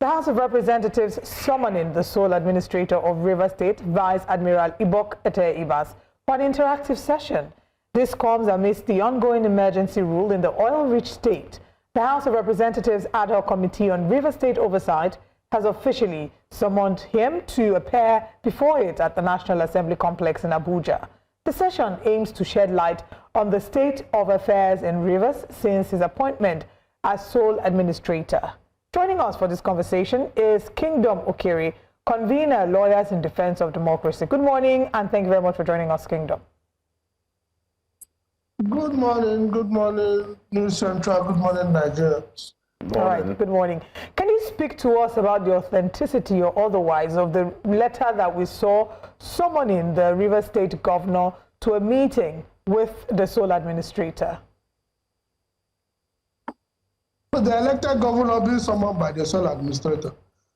The House of Representatives summoning the sole administrator of Rivers State, Vice Admiral Ibok-Ete Ibas, for an interactive session. This comes amidst the ongoing emergency rule in the oil-rich state. The House of Representatives Ad-Hoc Committee on Rivers State Oversight has officially summoned him to appear before it at the National Assembly Complex in Abuja. The session aims to shed light on the state of affairs in Rivers since his appointment as sole administrator. Joining us for this conversation is Kingdom Okere, Convener of Lawyers in Defense of Democracy. Good morning, and thank you very much for joining us, Kingdom. Good morning, New Central, good morning, Nigeria. All right, good morning. Can you speak to us about the authenticity or otherwise of the letter that we saw summoning the Rivers State governor to a meeting with the sole administrator? The elected governor being summoned by the sole administrator.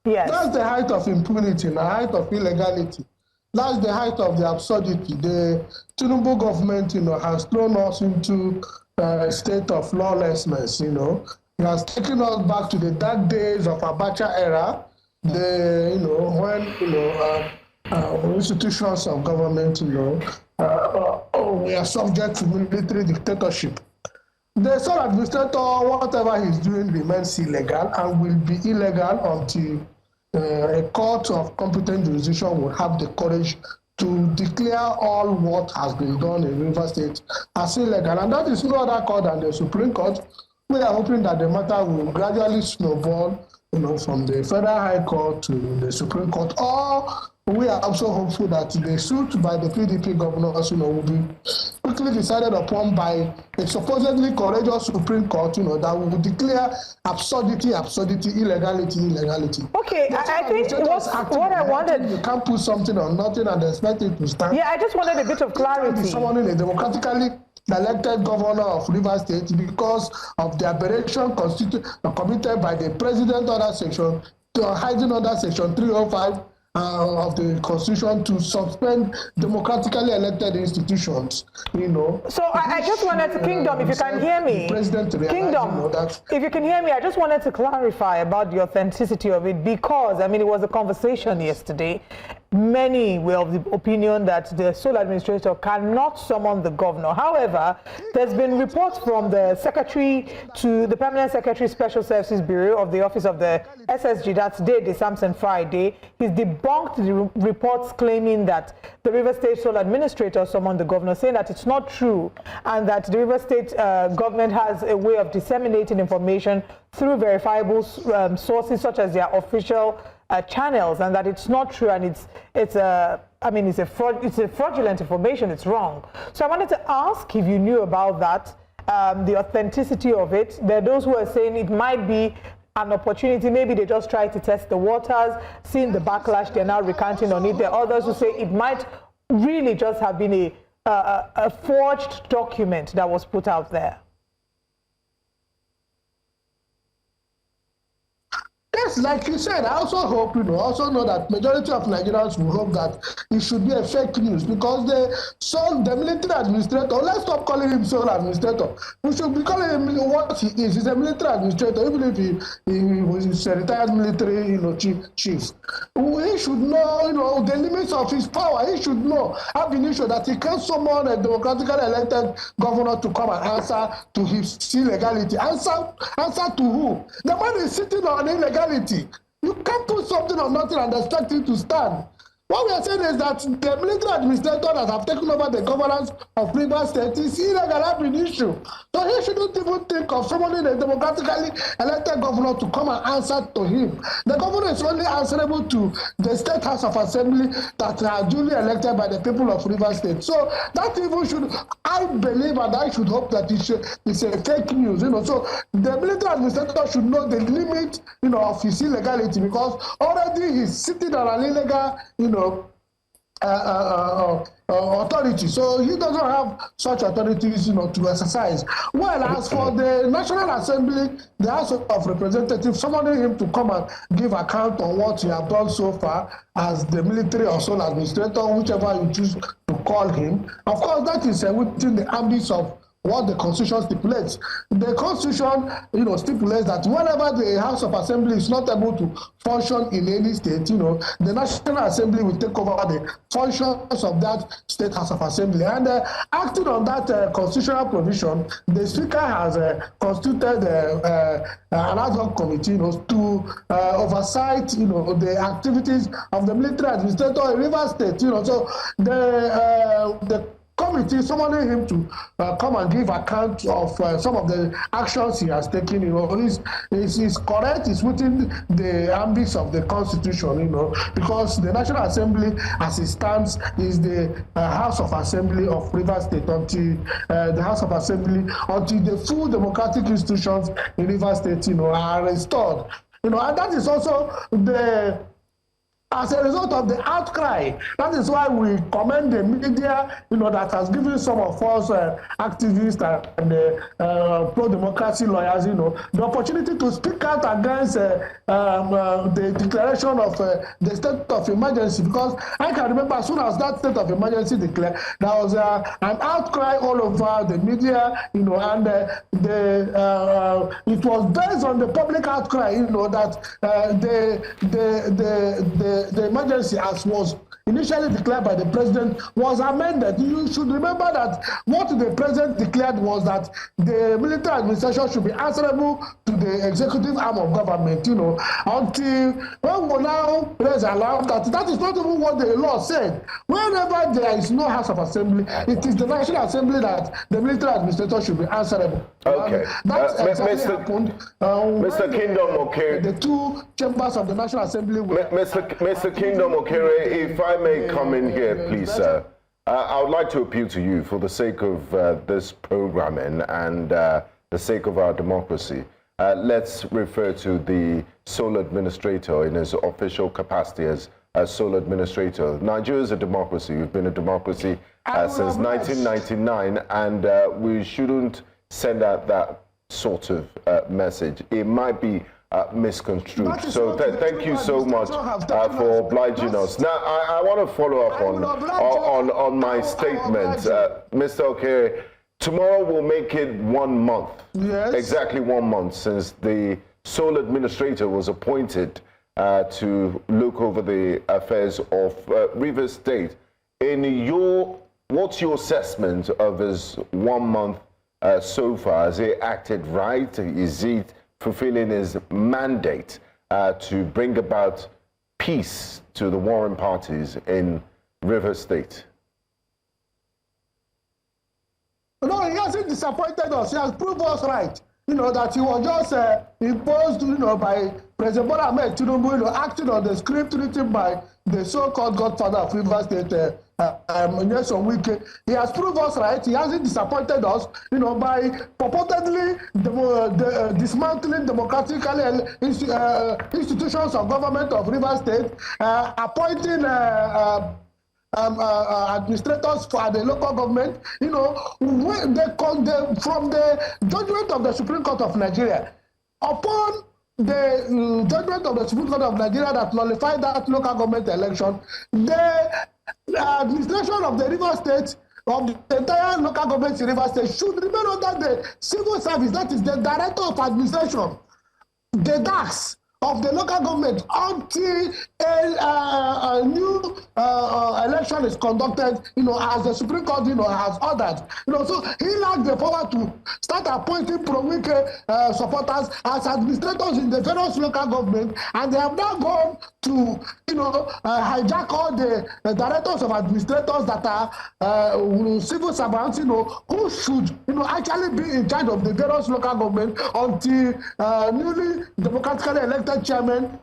Yes. That's the height of impunity, the height of illegality. That's the height of the absurdity. The Tinubu government, has thrown us into a state of lawlessness, It has taken us back to the dark days of Abuja era, when, institutions of government, we are subject to military dictatorship. The sole administrator, whatever he's doing, remains illegal and will be illegal until a court of competent jurisdiction will have the courage to declare all what has been done in Rivers State as illegal. And that is no other court than the Supreme Court. We are hoping that the matter will gradually snowball, from the Federal High Court to the Supreme Court. Or we are also hopeful that the suit by the PDP governors, will be quickly decided upon by a supposedly courageous Supreme Court, that will declare absurdity, illegality. Okay, I think what I wanted... You can't put something on nothing and expect it to stand. Yeah, I just wanted a bit of clarity. Someone in a democratically elected governor of Rivers State because of the aberration committed by the president under section, hiding under section 305 of the Constitution to suspend democratically elected institutions, So I just wanted to, Kingdom, if you can hear me. Kingdom, if you can hear me, I just wanted to clarify about the authenticity of it because, it was a conversation yesterday. Many were of the opinion that the sole administrator cannot summon the governor. However, there's been reports from the secretary to the Permanent Secretary Special Services Bureau of the Office of the SSG, that's Day Samson Friday. He's debunked the reports claiming that the Rivers State sole administrator summoned the governor, saying that it's not true and that the Rivers State government has a way of disseminating information through verifiable sources such as their official channels, and that it's not true, and it's a fraudulent information. It's wrong. So I wanted to ask if you knew about that, the authenticity of it. There are those who are saying it might be an opportunity. Maybe they just try to test the waters, seeing the backlash. They're now recanting on it. There are others who say it might really just have been a forged document that was put out there. Yes, like you said, I also hope, also know that majority of Nigerians will hope that it should be a fake news because the military administrator, let's stop calling him sole administrator. We should be calling him what he is. He's a military administrator, even if he was a retired military, chief. He should know, the limits of his power. He should know, have been issued that he can't summon a democratically elected governor to come and answer to his illegality. Answer to who? The man is sitting on illegality. You can't put something on nothing and expect it to stand. What we are saying is that the military administrator that have taken over the governance of Rivers State is illegal issue. So he shouldn't even think of summoning a democratically elected governor to come and answer to him. The governor is only answerable to the State House of Assembly that are duly elected by the people of Rivers State. So that even should, I believe and I should hope that it's a fake news. So the military administrator should know the limit, of his illegality because already he's sitting on an illegal, authority. So he doesn't have such authorities, to exercise. Well, as for the National Assembly, the House of Representatives summoning him to come and give account on what he has done so far as the military or sole administrator, whichever you choose to call him. Of course, that is within the ambits of what the Constitution stipulates. The Constitution, stipulates that whenever the House of Assembly is not able to function in any state, the National Assembly will take over the functions of that State House of Assembly. And acting on that constitutional provision, the Speaker has constituted an Ad-Hoc Committee, to oversight, the activities of the military administrator in Rivers State. So the committee summoning him to come and give account of some of the actions he has taken, is correct, is within the ambits of the Constitution, because the National Assembly, as it stands, is the House of Assembly of Rivers State until the full democratic institutions in Rivers State, are restored. And that is also as a result of the outcry. That is why we commend the media, that has given some of us activists and pro-democracy lawyers, the opportunity to speak out against the declaration of the state of emergency. Because I can remember, as soon as that state of emergency declared, there was an outcry all over the media, and it was based on the public outcry, that the emergency, as was initially declared by the president, was amended. You should remember that what the president declared was that the military administration should be answerable to the executive arm of government, until when we now raise alarm that is not even what the law said. Whenever there is no House of Assembly, it is the National Assembly that the military administrator should be answerable. Okay. That's exactly happened. Mr. Kingdom Okere. The two chambers of the National Assembly were... Mr. Kingdom Okere, if I may come in here, please, sir. I would like to appeal to you for the sake of this programming and the sake of our democracy. Let's refer to the sole administrator in his official capacity as sole administrator. Nigeria is a democracy. We've been a democracy since 1999, and we shouldn't send out that sort of message. It might be misconstrued. So thank you so much for obliging us. Now, I want to follow up on my statement. Mr. Okere, tomorrow will make it 1 month. Yes. Exactly 1 month since the sole administrator was appointed to look over the affairs of Rivers State. What's your assessment of his 1 month so far? Has he acted right? Is he fulfilling his mandate to bring about peace to the warring parties in Rivers State? No, he hasn't disappointed us. He has proved us right. That he was just imposed, by President Bola Ahmed Tinubu, acting on the script written by the so-called godfather of Rivers State, Nyesom Wike. He has proved us right. He hasn't disappointed us, by purportedly dismantling democratically institutions of government of Rivers State, appointing administrators for the local government, from the judgment of the Supreme Court of Nigeria, upon the judgment of the Supreme Court of Nigeria that nullified that local government election, the administration of the Rivers State, of the entire local government in Rivers State, should remain under the civil service, that is the Director of Administration, the DAX of the local government, until a new election is conducted, as the Supreme Court, has ordered. So he lacked the power to start appointing pro-Wike supporters as administrators in the various local government, and they have now gone to, hijack all the directors of administrators that are civil servants, who should, actually be in charge of the various local government until newly democratically elected chairman,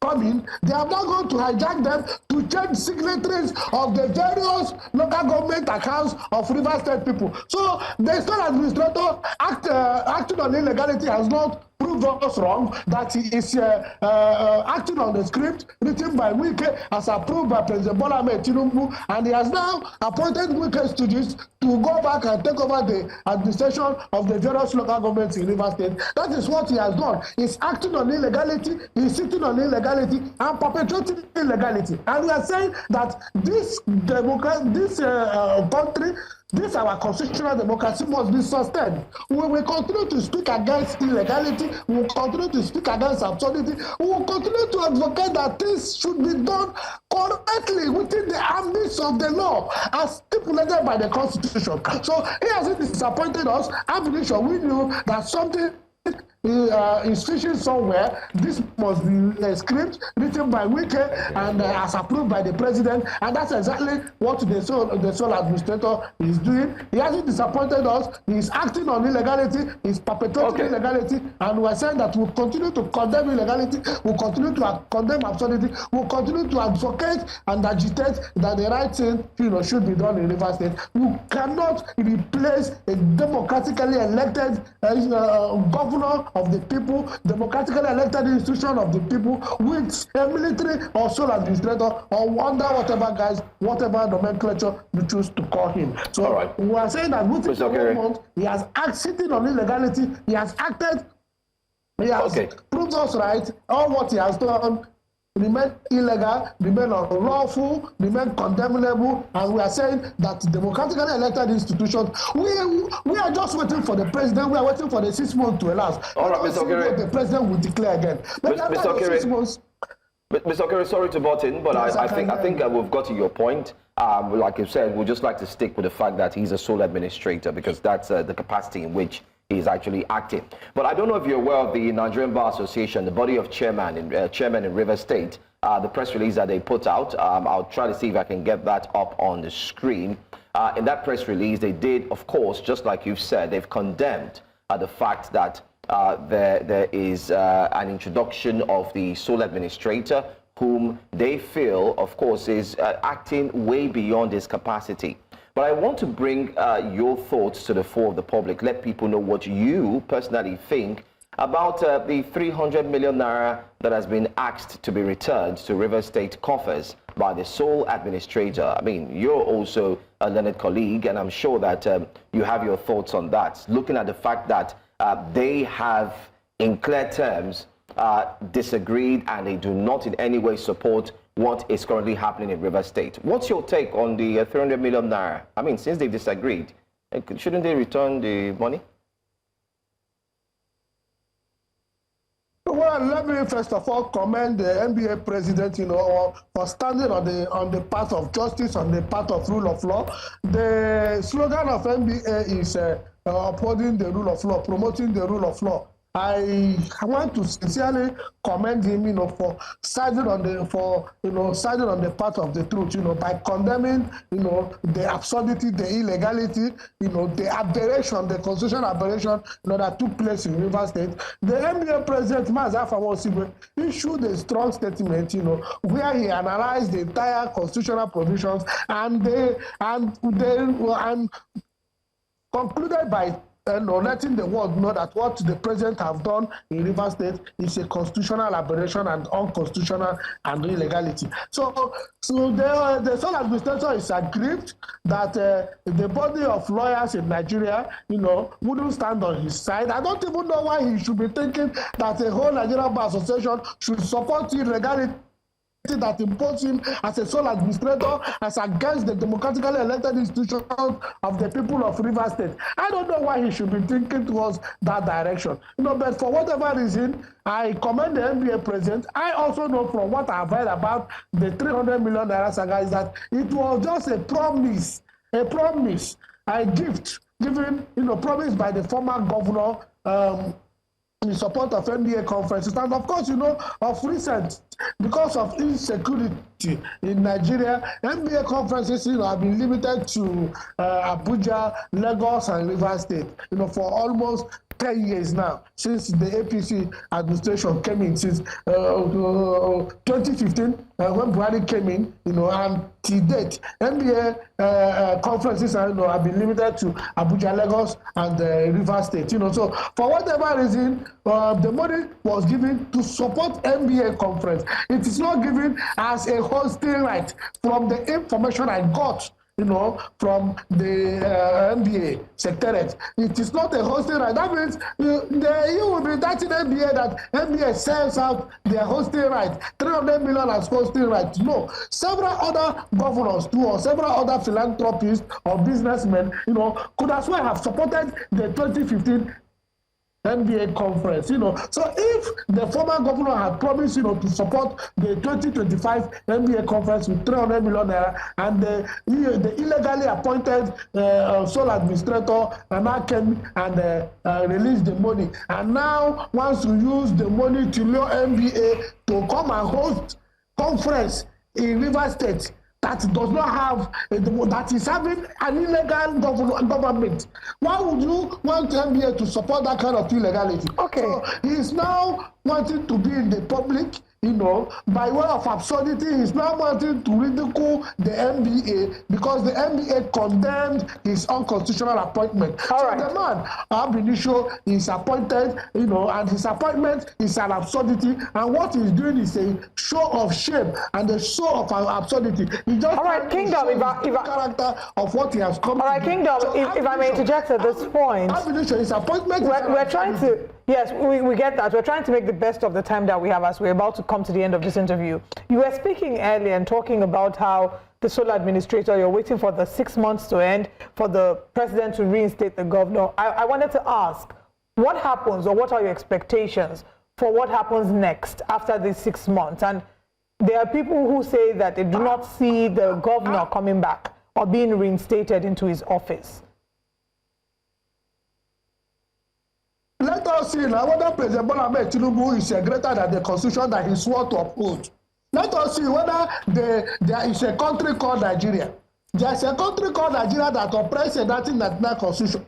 coming. They have now gone to hijack them to change signatories of the various local government accounts of Rivers State people. So the state administrator acting on illegality has not proved us wrong, that he is acting on the script written by Wike as approved by President Bola Ahmed Tinubu, and he has now appointed Wike students to go back and take over the administration of the various local governments in Rivers State. That is what he has done. He's acting on illegality, he's sitting on illegality, and perpetuating illegality. And we are saying that this country This our constitutional democracy must be sustained. We will continue to speak against illegality. We will continue to speak against absurdity. We will continue to advocate that things should be done correctly within the ambits of the law as stipulated by the Constitution. So he hasn't disappointed us. I'm pretty sure we knew that something is fishing somewhere. This must be a script written by Wike and as approved by the president, and that's exactly what the sole administrator is doing. He hasn't disappointed us. He's acting on illegality. He's perpetuating illegality, and we're saying that we'll continue to condemn illegality. We'll continue to condemn absurdity. We'll continue to advocate and agitate that the right thing, should be done in Rivers State. You cannot replace a democratically elected governor of the people, democratically elected institution of the people, with a military or sole administrator or under whatever nomenclature you choose to call him. So we are saying that within the moment, he has acted on illegality, he has acted, he has proved us right. All what he has done remain illegal, remain unlawful, remain condemnable, and we are saying that democratically elected institutions, we are just waiting for the president. We are waiting for the 6 months to elapse. All right, Mr. Okere. The president will declare again. Mr. Okere, Mr. Okere, sorry to butt in, but yes, I think we've got to your point. Like you said, we'd just like to stick with the fact that he's a sole administrator because that's the capacity in which he's actually acting. But I don't know if you're aware of the Nigerian Bar Association, the body of chairman in Rivers State, the press release that they put out. I'll try to see if I can get that up on the screen. In that press release, they did, of course, just like you've said, they've condemned the fact that there is an introduction of the sole administrator whom they feel, of course, is acting way beyond his capacity. But I want to bring your thoughts to the fore of the public. Let people know what you personally think about the 300 million naira that has been asked to be returned to Rivers State coffers by the sole administrator. I mean, you're also a learned colleague, and I'm sure that you have your thoughts on that. Looking at the fact that they have, in clear terms, disagreed and they do not in any way support what is currently happening in Rivers State. What's your take on the 300 million naira? I mean, since they disagreed, shouldn't they return the money? Well, let me first of all commend the NBA president, for standing on the path of justice, on the path of rule of law. The slogan of NBA is upholding the rule of law, promoting the rule of law. I want to sincerely commend him, for siding on the path of the truth, by condemning, the absurdity, the illegality, the aberration, the constitutional aberration, that took place in Rivers State. The NBA president, Maza Fawosibe, issued a strong statement, where he analyzed the entire constitutional provisions and concluded by letting the world know that what the president have done in Rivers State is a constitutional aberration and unconstitutional and illegality. So the sole administrator is aggrieved that the body of lawyers in Nigeria, wouldn't stand on his side. I don't even know why he should be thinking that the whole Nigerian Bar Association should support illegality that imposed him as a sole administrator as against the democratically elected institutions of the people of Rivers State. I don't know why he should be thinking towards that direction. But for whatever reason, I commend the NBA president. I also know from what I've heard about the 300 million naira saga is that it was just a promise, a gift given, promised by the former governor in support of NBA conferences. And of course, of recent, because of insecurity in Nigeria, NBA conferences, have been limited to Abuja, Lagos, and Rivers State, for almost 10 years now, since the APC administration came in, since 2015, when Buhari came in, and to date, NBA conferences have been limited to Abuja, Lagos, and Rivers State. So for whatever reason, the money was given to support NBA conference. It is not given as a hosting right. From the information I got, from the MBA secretariat. It is not a hosting right. That means you will be that in MBA that MBA sells out their hosting right. 300 million as hosting right. No. Several other governors too, or several other philanthropists or businessmen, could as well have supported the 2015 NBA conference, So if the former governor had promised, to support the 2025 NBA conference with 300 million naira, and the illegally appointed sole administrator now came and released the money, and now wants to use the money to lure NBA to come and host conference in Rivers State that does not have, that is having an illegal government. Why would you want NBA to support that kind of illegality? Okay. So he's now wanting to be in the public, by way of absurdity. He's now wanting to ridicule the NBA because the NBA condemned his unconstitutional appointment. All right. The man, ab initio, is appointed, and his appointment is an absurdity. And what he's doing is a show of shame and a show of absurdity. He just all right, Kingdom, if I character of what he has come. All right, Kingdom, so if I may interject at this point, ab initio, his appointment. We're trying to. Yes, we get that. We're trying to make the best of the time that we have as we're about to come to the end of this interview. You were speaking earlier and talking about how the sole administrator, you're waiting for the 6 months to end for the president to reinstate the governor. I wanted to ask, what happens or what are your expectations for what happens next after these 6 months? And there are people who say that they do not see the governor coming back or being reinstated into his office. Let us see now whether President Bola Ahmed Tinubu is greater than the constitution that he swore to uphold. Let us see whether there is a country called Nigeria. There is a country called Nigeria that operates a 1999 constitution.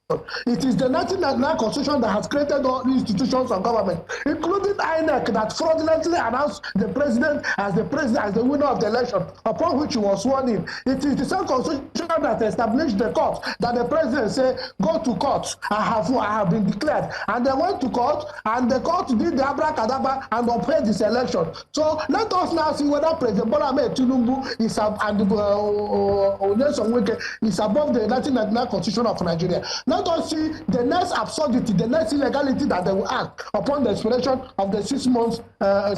It is the 1999 constitution that has created all the institutions of government, including INEC, that fraudulently announced the president as the winner of the election, upon which he was sworn in. It is the same constitution that established the court, that the president said, go to court, I have been declared. And they went to court, and the court did the abracadabra and upheld this election. So let us now see whether President Bola Ahmed Tinubu is above the 1999 constitution of Nigeria. Let us see the next absurdity, the next illegality that they will act upon the expiration of the 6 months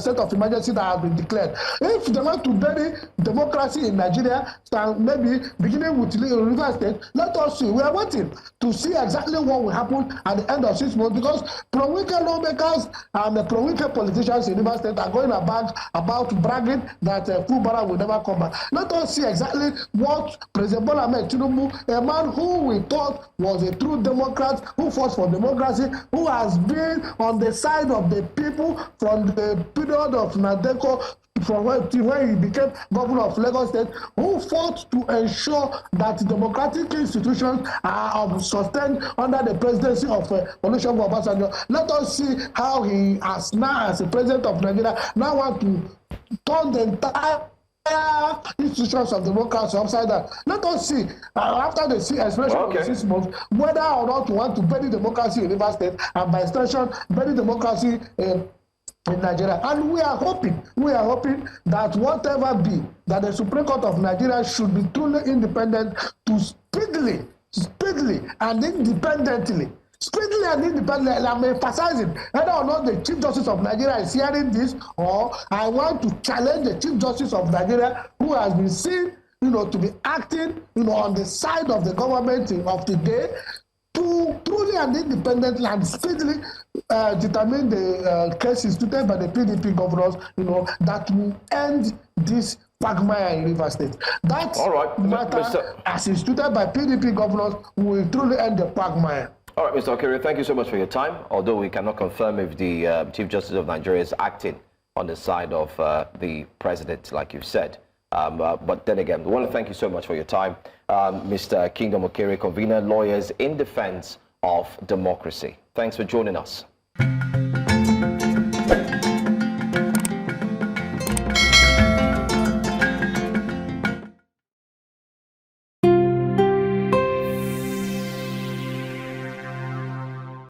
state of emergency that has been declared. If they want to bury democracy in Nigeria, maybe beginning with Rivers State, let us see. We are waiting to see exactly what will happen at the end of 6 months, because pro-wicked lawmakers and the pro-wicked politicians in Rivers State are going about bragging that Fubara will never come back. Let us see exactly what President Bola Ahmed Tinubu, a man who we thought was a true Democrat, who fought for democracy, who has been on the side of the people from the period of Nadeko, from when he became governor of Lagos State, who fought to ensure that democratic institutions are sustained under the presidency of Olusegun Obasanjo. Let us see how he has now, as the president of Nigeria, now want to turn the entire institutions of democracy upside down. Let us see after the expiration of the 6 months whether or not we want to bury democracy in Rivers State, and by extension bury democracy in Nigeria. And we are hoping that whatever be, that the Supreme Court of Nigeria should be truly independent to speedily and independently. Speedily and independently, I'm emphasizing whether or not the Chief Justice of Nigeria is hearing this, or I want to challenge the Chief Justice of Nigeria, who has been seen, to be acting, on the side of the government of the day, to truly and independently and speedily determine the case instituted by the PDP governors, that will end this quagmire in Rivers State. That matter, as instituted by PDP governors, will truly end the quagmire. All right, Mr. Okere, thank you so much for your time, although we cannot confirm if the Chief Justice of Nigeria is acting on the side of the president, like you've said. But then again, we want to thank you so much for your time, Mr. Kingdom Okere, Convener Lawyers in Defense of Democracy. Thanks for joining us.